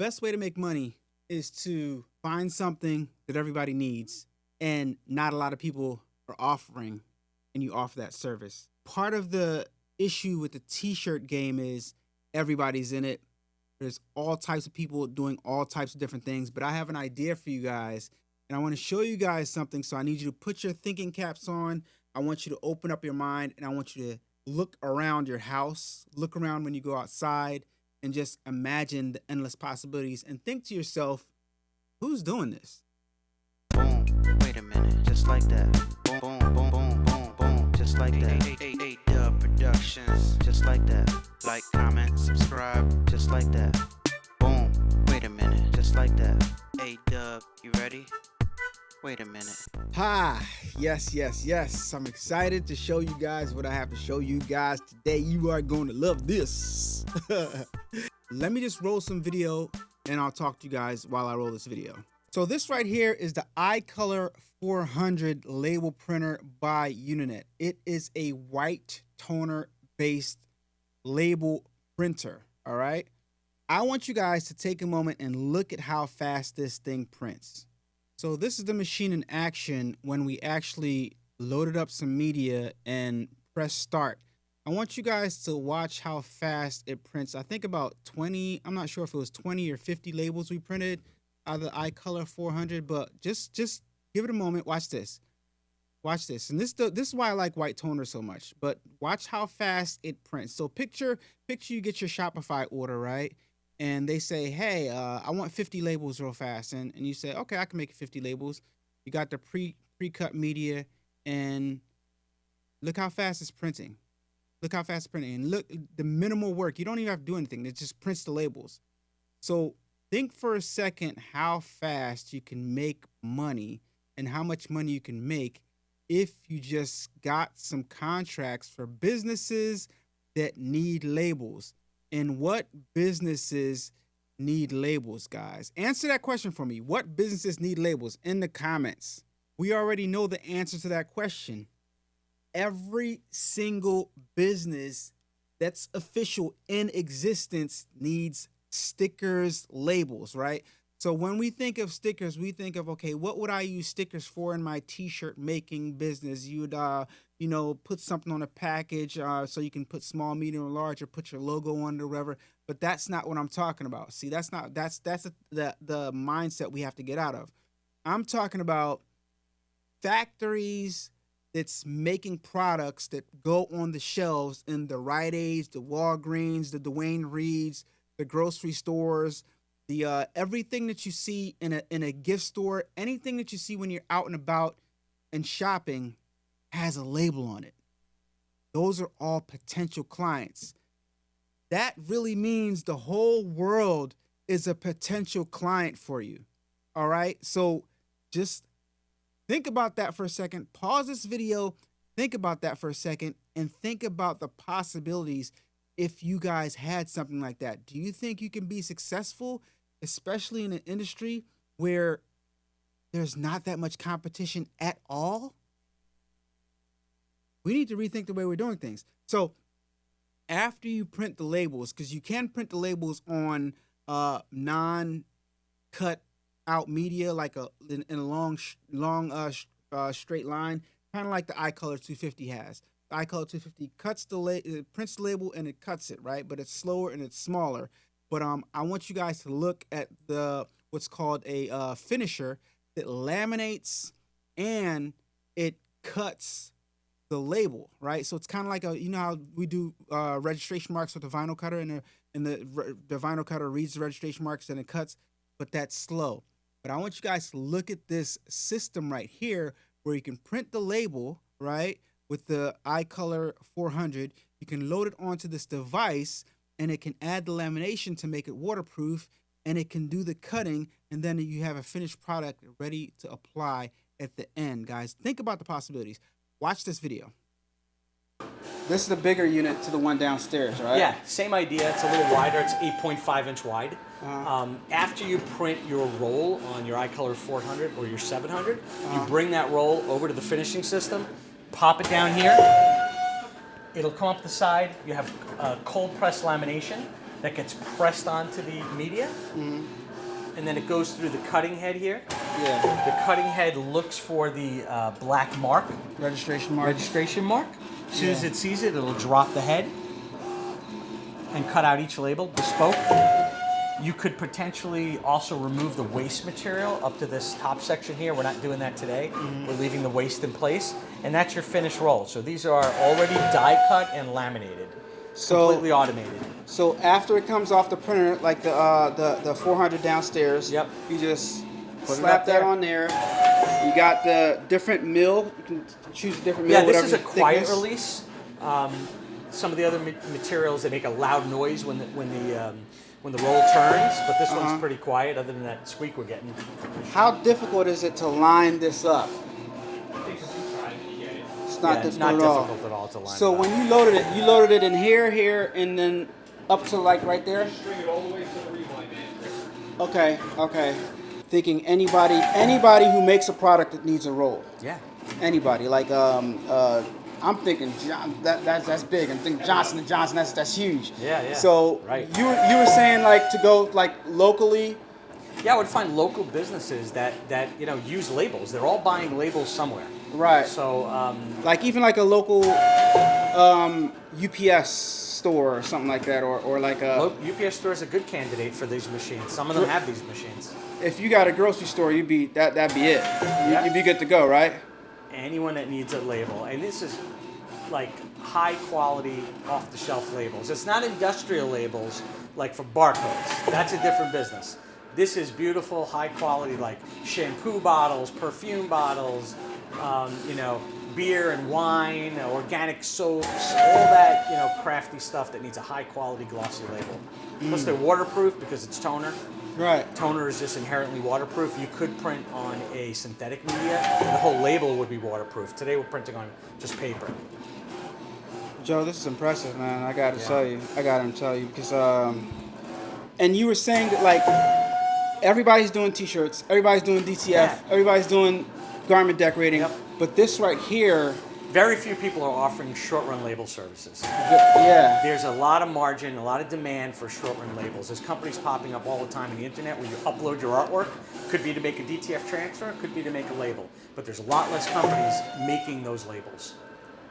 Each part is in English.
best way to make money is to find something that everybody needs and not a lot of people are offering, and you offer that service. Part of the issue with the t-shirt game is everybody's in it. There's all types of people doing all types of different things, but I have an idea for you guys, and I want to show you guys something, so I need you to put your thinking caps on. I want you to open up your mind, and I want you to look around your house, look around when you go outside, and just imagine the endless possibilities and think to yourself, who's doing this? Boom, wait a minute, just like that. Boom, boom, boom, boom, boom, boom, just like that. A-Dubb Productions, just like that. Like, comment, subscribe, just like that. Boom, wait a minute, just like that. A-Dubb, you ready? Wait a minute. Hi, yes. I'm excited to show you guys what I have to show you guys today. You are going to love this. Let me just roll some video and I'll talk to you guys while I roll this video. So this right here is the Eye Color 400 label printer by UniNet. It is a white toner based label printer, all right? I want you guys to take a moment and look at how fast this thing prints. So this is the machine in action when we actually loaded up some media and press start. I want you guys to watch how fast it prints. I think about 20, I'm not sure if it was 20 or 50 labels we printed out of the Eye Color 400, but just give it a moment. Watch this. Watch this. And this is why I like white toner so much, but watch how fast it prints. So picture you get your Shopify order, right? And they say, hey, I want 50 labels real fast. And you say, okay, I can make 50 labels. You got the pre-cut media, and look how fast it's printing. Look how fast it's printing. And look, the minimal work. You don't even have to do anything. It just prints the labels. So think for a second how fast you can make money and how much money you can make if you just got some contracts for businesses that need labels. And what businesses need labels, guys? Answer that question for me. What businesses need labels in the comments? We already know the answer to that question. Every single business that's official in existence needs stickers, labels, right? So when we think of stickers, we think of, okay, what would I use stickers for in my t-shirt making business? You'd, put something on a package so you can put small, medium, or large, or put your logo on it or whatever. But that's not what I'm talking about. See, that's the mindset we have to get out of. I'm talking about factories that's making products that go on the shelves in the Rite Aids, the Walgreens, the Dwayne Reeds, the grocery stores, the everything that you see in a gift store, anything that you see when you're out and about and shopping has a label on it. Those are all potential clients. That really means the whole world is a potential client for you. All right? So just think about that for a second. Pause this video, think about that for a second, and think about the possibilities if you guys had something like that. Do you think you can be successful, especially in an industry where there's not that much competition at all? We need to rethink the way we're doing things. So after you print the labels, because you can print the labels on non-cut out media, like in a long straight line, kind of like the Eye Color 250 has. The Eye Color 250 prints the label and it cuts it, right? But it's slower and it's smaller. But I want you guys to look at what's called a finisher that laminates and it cuts the label, right? So it's kind of like how we do registration marks with the vinyl cutter, and the vinyl cutter reads the registration marks and it cuts, but that's slow. But I want you guys to look at this system right here where you can print the label, right? With the Eye Color 400, you can load it onto this device and it can add the lamination to make it waterproof, and it can do the cutting, and then you have a finished product ready to apply at the end, guys. Think about the possibilities. Watch this video. This is the bigger unit to the one downstairs, right? Yeah, same idea. It's a little wider. It's 8.5 inch wide. After you print your roll on your Eye Color 400 or your 700, you bring that roll over to the finishing system, pop it down here. It'll come up the side. You have cold press lamination. that gets pressed onto the media, and then it goes through the cutting head here. Yeah. The cutting head looks for the black mark, Registration mark. registration mark. As soon as it sees it, it'll drop the head and cut out each label, bespoke. You could potentially also remove the waste material up to this top section here. We're not doing that today. We're leaving the waste in place, and that's your finished roll. So these are already die cut and laminated, completely automated. So after it comes off the printer, like the 400 downstairs, Yep. you just Put it slap up that there. on there. You got the different mill. You can choose a different mill. Yeah, this whatever is a the quiet thickness. release. Some of the other materials, they make a loud noise when the roll turns, but this one's pretty quiet other than that squeak we're getting. How difficult is it to line this up? It's not Yeah, it's difficult not at all. difficult at all to line So it up. when you loaded it in here, and then up to like right there? String it all the way to the rewind man. Okay. Thinking anybody who makes a product that needs a roll. Yeah. Anybody like I'm thinking that's big. I'm thinking Johnson & Johnson. That's huge. Yeah. So Right. you were saying like to go like locally. Yeah, I would find local businesses that use labels. They're all buying labels somewhere. Right. So Like even like a local UPS store or something like that, or like a. UPS store is a good candidate for these machines. Some of them have these machines. If you got a grocery store, that'd be it. You'd be good to go, right? Anyone that needs a label, and this is like high quality off the shelf labels. It's not industrial labels like for barcodes. That's a different business. This is beautiful, high quality, like shampoo bottles, perfume bottles, beer and wine, organic soaps, all that crafty stuff that needs a high quality glossy label. Plus they're waterproof because it's toner. Right. Toner is just inherently waterproof. You could print on a synthetic media, and the whole label would be waterproof. Today we're printing on just paper. Joe, this is impressive, man. I gotta tell you because and you were saying that like everybody's doing T-shirts, everybody's doing DTF, everybody's doing garment decorating, but this right here. Very few people are offering short-run label services. Yeah. There's a lot of margin, a lot of demand for short-run labels. There's companies popping up all the time on the internet where you upload your artwork. Could be to make a DTF transfer, could be to make a label. But there's a lot less companies making those labels.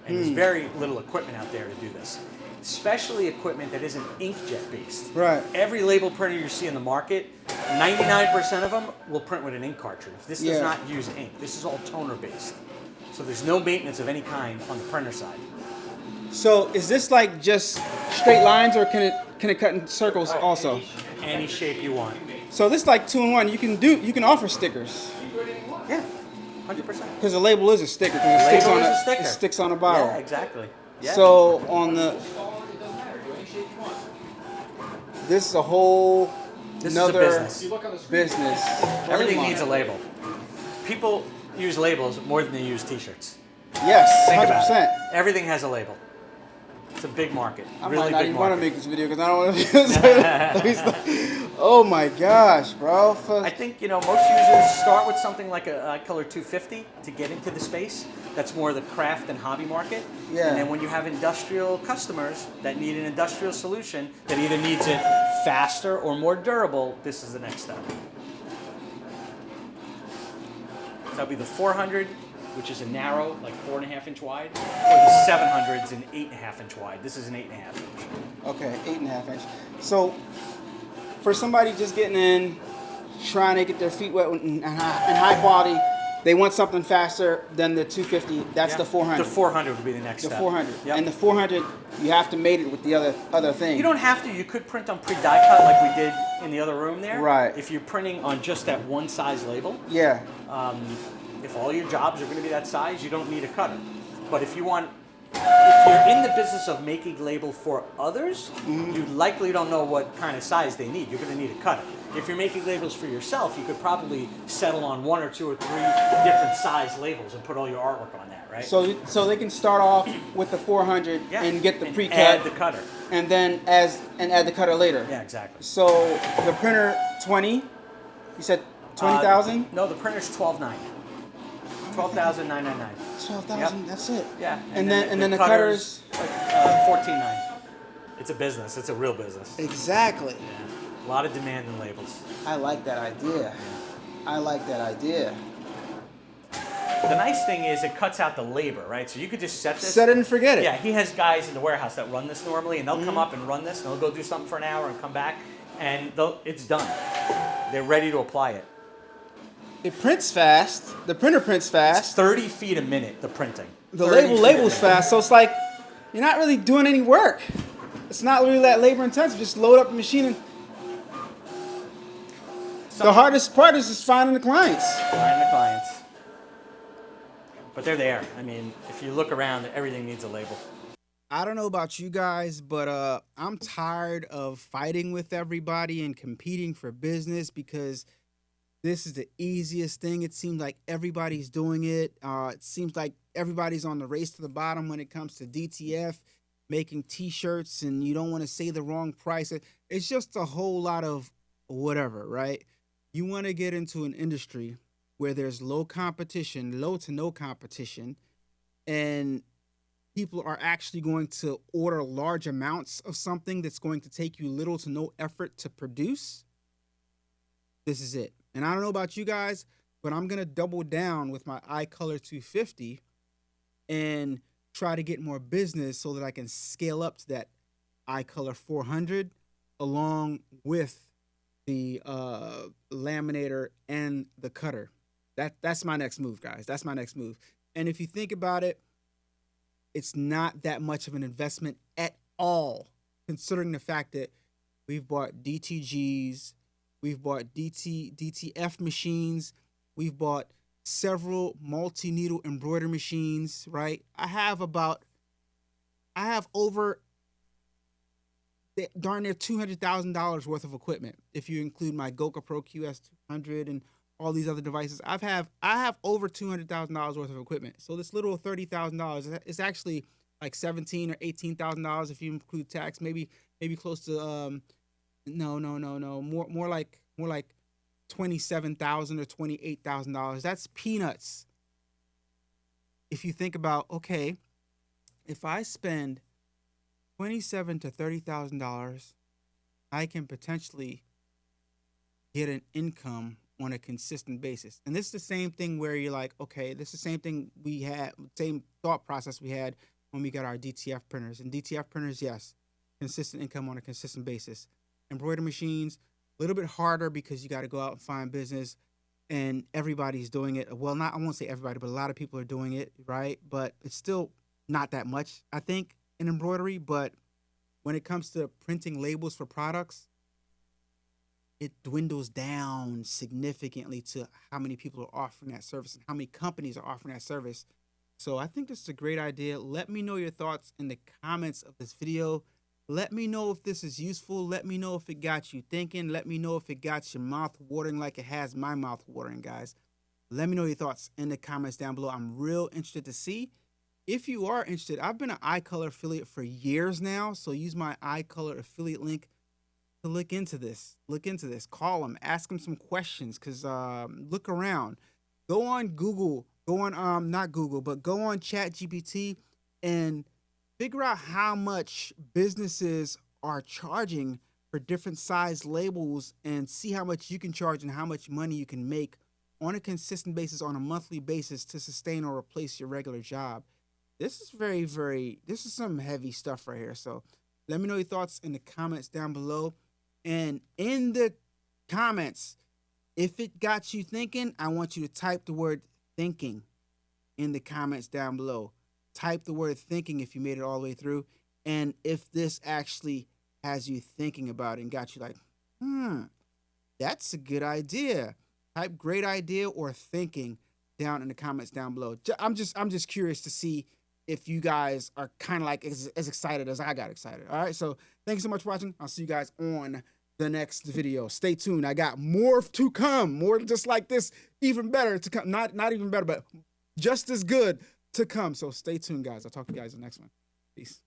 And there's very little equipment out there to do this. Especially equipment that isn't inkjet based. Right. Every label printer you see in the market, 99% of them will print with an ink cartridge. This does not use ink. This is all toner based. So there's no maintenance of any kind on the printer side. So is this like just straight lines, or can it cut in circles also? Any shape you want. So this is like 2-in-1. You can offer stickers. Yeah, 100%. Because the label is a sticker. Because Sticker. It sticks on a bottle. Yeah, exactly. Yeah. So on this is a whole another business. business. Everything needs a label. People use labels more than they use T-shirts. Yes, Think about 100%. it. Everything has a label. It's a big market. I Really might not big even want to market. make this video because I don't want to. Oh my gosh, bro! I think most users start with something like a Eye Color 250 to get into the space. That's more the craft and hobby market. Yeah. And then when you have industrial customers that need an industrial solution that either needs it faster or more durable, this is the next step. So that'll be the 400, which is a narrow, like 4.5 inch wide, or the 700 is an 8.5 inch wide. This is an 8.5 inch. Okay, 8.5 inch. So for somebody just getting in, trying to get their feet wet in high quality, they want something faster than the 250. That's the 400. The 400 would be the next The step. 400. Yep. And the 400, you have to mate it with the other thing. You don't have to. You could print on pre-die cut like we did in the other room there. Right. If you're printing on just that one size label, Yeah. if all your jobs are going to be that size, you don't need a cutter. But if you're in the business of making label for others, you likely don't know what kind of size they need. You're going to need a cutter. If you're making labels for yourself, you could probably settle on 1 or 2 or 3 different size labels and put all your artwork on that, right? So they can start off with the 400 and get the pre-cut, add the cutter. and then add the cutter later. Yeah, exactly. So the printer 20, you said 20,000? No, the printer's $12,999. $12,999. 12,000. That's it. Yeah. And then the cutter's $14,999. It's a business. It's a real business. Exactly. Yeah. A lot of demand in labels. I like that idea. I like that idea. The nice thing is it cuts out the labor, right? So you could just set this. Set it and forget it. Yeah, he has guys in the warehouse that run this normally, and they'll come up and run this, and they'll go do something for an hour and come back, and it's done. They're ready to apply it. It prints fast. The printer prints fast. It's 30 feet a minute, the printing. The label's fast, so it's like you're not really doing any work. It's not really that labor intensive. Just load up the machine and the hardest part is just finding the clients. Finding the clients. But they're there. I mean, if you look around, everything needs a label. I don't know about you guys, but I'm tired of fighting with everybody and competing for business because this is the easiest thing. It seems like everybody's doing it. It seems like everybody's on the race to the bottom when it comes to DTF, making T-shirts, and you don't want to say the wrong price. It's just a whole lot of whatever, right? You want to get into an industry where there's low competition, low to no competition, and people are actually going to order large amounts of something that's going to take you little to no effort to produce. This is it. And I don't know about you guys, but I'm going to double down with my Eye Color 250 and try to get more business so that I can scale up to that Eye Color 400 along with the laminator and the cutter. That's my next move, guys. That's my next move. And if you think about it, it's not that much of an investment at all, considering the fact that we've bought DTGs, we've bought DTF machines, we've bought several multi-needle embroidery machines, right? I have over darn near $200,000 worth of equipment if you include my Goka Pro QS200 and all these other devices. I have over $200,000 worth of equipment. So this little $30,000 is actually like $17,000 or $18,000 if you include tax. Maybe close to more like $27,000 or $28,000. That's peanuts. If you think about, okay, if I spend $27,000 to $30,000, I can potentially get an income on a consistent basis. And this is the same thing where you're like, okay, this is the same thing we had, same thought process we had when we got our DTF printers. And DTF printers, yes, consistent income on a consistent basis. Embroidery machines, a little bit harder because you got to go out and find business, and everybody's doing it. Well, I won't say everybody, but a lot of people are doing it, right? But it's still not that much, I think, in embroidery. But when it comes to printing labels for products, it dwindles down significantly to how many people are offering that service and how many companies are offering that service. So I think this is a great idea. Let me know your thoughts in the comments of this video. Let me know if this is useful. Let me know if it got you thinking. Let me know if it got your mouth watering like it has my mouth watering, guys. Let me know your thoughts in the comments down below. I'm real interested to see. If you are interested, I've been an Eye Color affiliate for years now, so use my Eye Color affiliate link to look into this. Call them, ask them some questions, because look around. Go on Google, go on ChatGPT and figure out how much businesses are charging for different size labels and see how much you can charge and how much money you can make on a consistent basis, on a monthly basis, to sustain or replace your regular job. This is this is some heavy stuff right here. So let me know your thoughts in the comments down below. And in the comments, if it got you thinking, I want you to type the word thinking in the comments down below. Type the word thinking if you made it all the way through. And if this actually has you thinking about it and got you like, that's a good idea. Type great idea or thinking down in the comments down below. I'm just curious to see if you guys are kind of like as excited as I got excited. All right, so thank you so much for watching. I'll see you guys on the next video. Stay tuned. I got more to come, more just like this, even better to come. Not even better, but just as good to come. So stay tuned, guys. I'll talk to you guys in the next one. Peace.